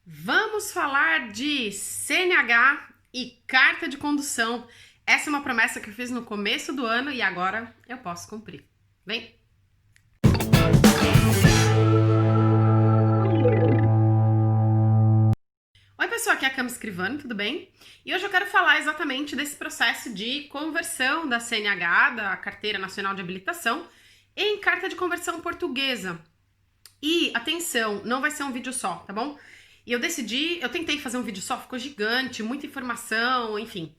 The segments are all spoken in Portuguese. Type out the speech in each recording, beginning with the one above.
Vamos falar de CNH e carta de condução. Essa é uma promessa que eu fiz no começo do ano e agora eu posso cumprir. Vem! Oi pessoal, aqui é a Cami Escrivano, tudo bem? E hoje eu quero falar exatamente desse processo de conversão da CNH, da Carteira Nacional de Habilitação, em carta de conversão portuguesa. E, atenção, não vai ser um vídeo só, tá bom? E eu tentei fazer um vídeo só, ficou gigante, muita informação, enfim.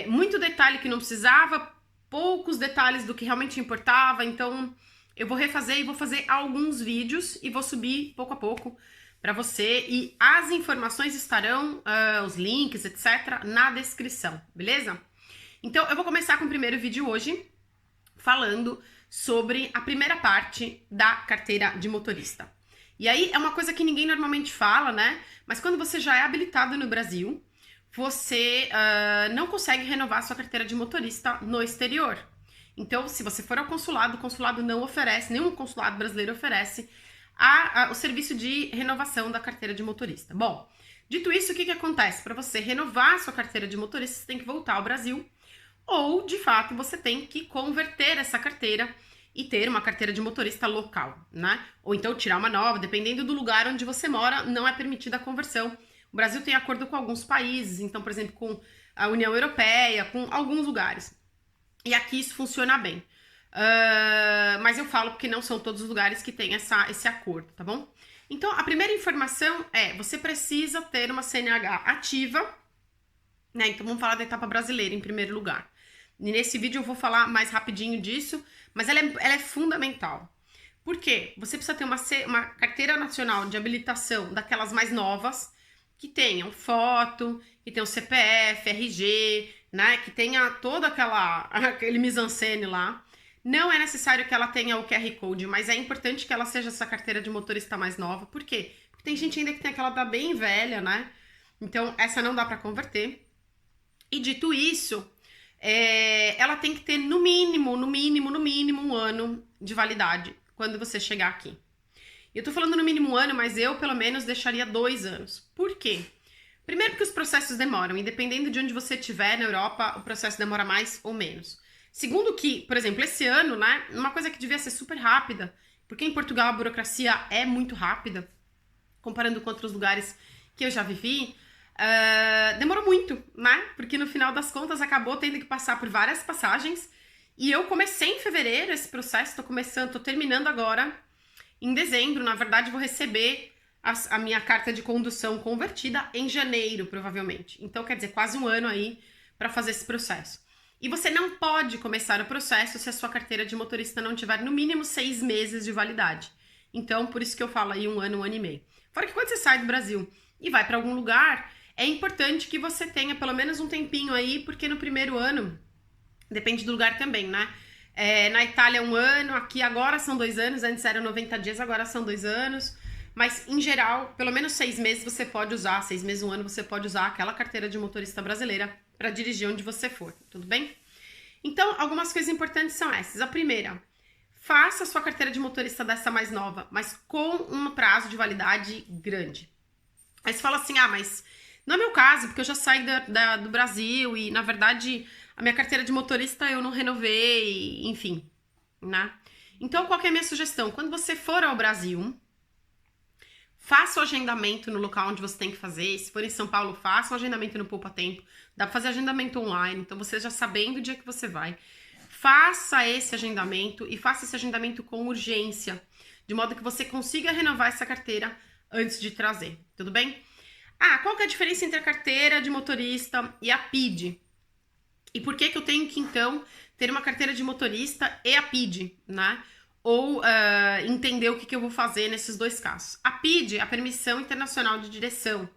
Muito detalhe que não precisava, poucos detalhes do que realmente importava, então eu vou refazer e vou fazer alguns vídeos e vou subir pouco a pouco para você. E as informações estarão, os links, etc., na descrição, beleza? Então eu vou começar com o primeiro vídeo hoje, falando sobre a primeira parte da carteira de motorista. E aí é uma coisa que ninguém normalmente fala, né? Mas quando você já é habilitado no Brasil, você não consegue renovar sua carteira de motorista no exterior. Então, se você for ao consulado, o consulado não oferece, nenhum consulado brasileiro oferece o serviço de renovação da carteira de motorista. Bom, dito isso, o que acontece? Para você renovar sua carteira de motorista, você tem que voltar ao Brasil, ou, de fato, você tem que converter essa carteira e ter uma carteira de motorista local, né? Ou então tirar uma nova, dependendo do lugar onde você mora, não é permitida a conversão. O Brasil tem acordo com alguns países, então, por exemplo, com a União Europeia, com alguns lugares. E aqui isso funciona bem. Mas eu falo porque não são todos os lugares que têm esse acordo, tá bom? Então, a primeira informação é, você precisa ter uma CNH ativa, né? Então, vamos falar da etapa brasileira em primeiro lugar. E nesse vídeo eu vou falar mais rapidinho disso, mas ela é fundamental. Por quê? Você precisa ter uma carteira nacional de habilitação daquelas mais novas, que tenham foto, que tenham CPF, RG, né? Que tenha toda aquele mise-en-scène lá. Não é necessário que ela tenha o QR Code, mas é importante que ela seja essa carteira de motorista mais nova. Por quê? Porque tem gente ainda que tem aquela da bem velha, né? Então, essa não dá para converter. E dito isso, ela tem que ter no mínimo um ano de validade quando você chegar aqui. Eu tô falando no mínimo um ano, mas eu pelo menos deixaria 2 anos. Por quê? Primeiro porque os processos demoram, e dependendo de onde você estiver na Europa, o processo demora mais ou menos. Segundo que, por exemplo, esse ano, né, uma coisa que devia ser super rápida, porque em Portugal a burocracia é muito rápida, comparando com outros lugares que eu já vivi, demorou muito, né? Porque no final das contas acabou tendo que passar por várias passagens. E eu comecei em fevereiro esse processo, tô terminando agora. Em dezembro, na verdade, vou receber a minha carta de condução convertida em janeiro, provavelmente. Então, quer dizer, quase um ano aí para fazer esse processo. E você não pode começar o processo se a sua carteira de motorista não tiver no mínimo 6 meses de validade. Então, por isso que eu falo aí um ano e meio. Fora que quando você sai do Brasil e vai para algum lugar, é importante que você tenha pelo menos um tempinho aí, porque no primeiro ano, depende do lugar também, né? Na Itália 1 ano, aqui agora são 2 anos, antes eram 90 dias, agora são 2 anos. Mas, em geral, pelo menos 6 meses você pode usar, 6 meses, 1 ano, você pode usar aquela carteira de motorista brasileira para dirigir onde você for, tudo bem? Então, algumas coisas importantes são essas. A primeira, faça a sua carteira de motorista dessa mais nova, mas com um prazo de validade grande. Aí você fala assim, mas não é meu caso, porque eu já saí do Brasil e, na verdade, a minha carteira de motorista eu não renovei, enfim, né? Então, qual que é a minha sugestão? Quando você for ao Brasil, faça o agendamento no local onde você tem que fazer. Se for em São Paulo, faça um agendamento no Poupa Tempo. Dá para fazer agendamento online, então você já sabendo o dia que você vai. Faça esse agendamento e faça esse agendamento com urgência, de modo que você consiga renovar essa carteira antes de trazer, tudo bem? Qual que é a diferença entre a carteira de motorista e a PID? E por que eu tenho que, então, ter uma carteira de motorista e a PID, né? Ou entender o que eu vou fazer nesses dois casos. A PID, a Permissão Internacional de Direção,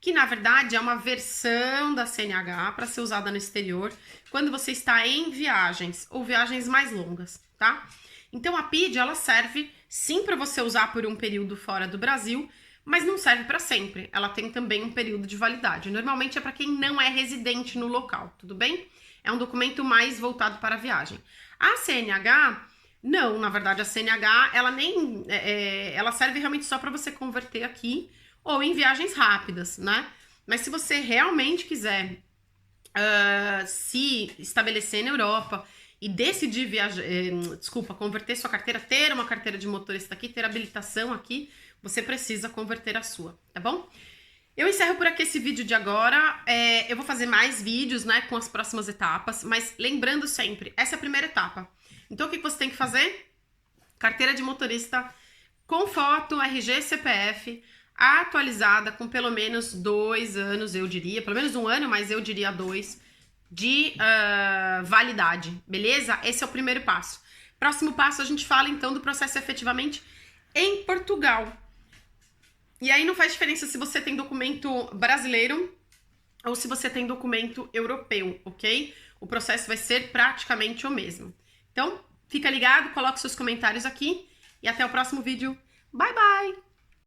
que na verdade é uma versão da CNH para ser usada no exterior quando você está em viagens ou viagens mais longas, tá? Então a PID, ela serve sim para você usar por um período fora do Brasil, mas não serve para sempre. Ela tem também um período de validade. Normalmente é para quem não é residente no local, tudo bem? É um documento mais voltado para a viagem. A CNH, não, na verdade a CNH, ela serve realmente só para você converter aqui, ou em viagens rápidas, né? Mas se você realmente quiser se estabelecer na Europa e decidir converter sua carteira, ter uma carteira de motorista aqui, ter habilitação aqui, você precisa converter a sua, tá bom? Eu encerro por aqui esse vídeo de agora. Eu vou fazer mais vídeos, né, com as próximas etapas, mas lembrando sempre, essa é a primeira etapa. Então, o que você tem que fazer? Carteira de motorista com foto, RG, CPF, atualizada com pelo menos 2 anos, eu diria, pelo menos 1 ano, mas eu diria 2, de validade, beleza? Esse é o primeiro passo. Próximo passo, a gente fala então do processo efetivamente em Portugal. E aí não faz diferença se você tem documento brasileiro ou se você tem documento europeu, ok? O processo vai ser praticamente o mesmo. Então, fica ligado, coloque seus comentários aqui e até o próximo vídeo. Bye, bye!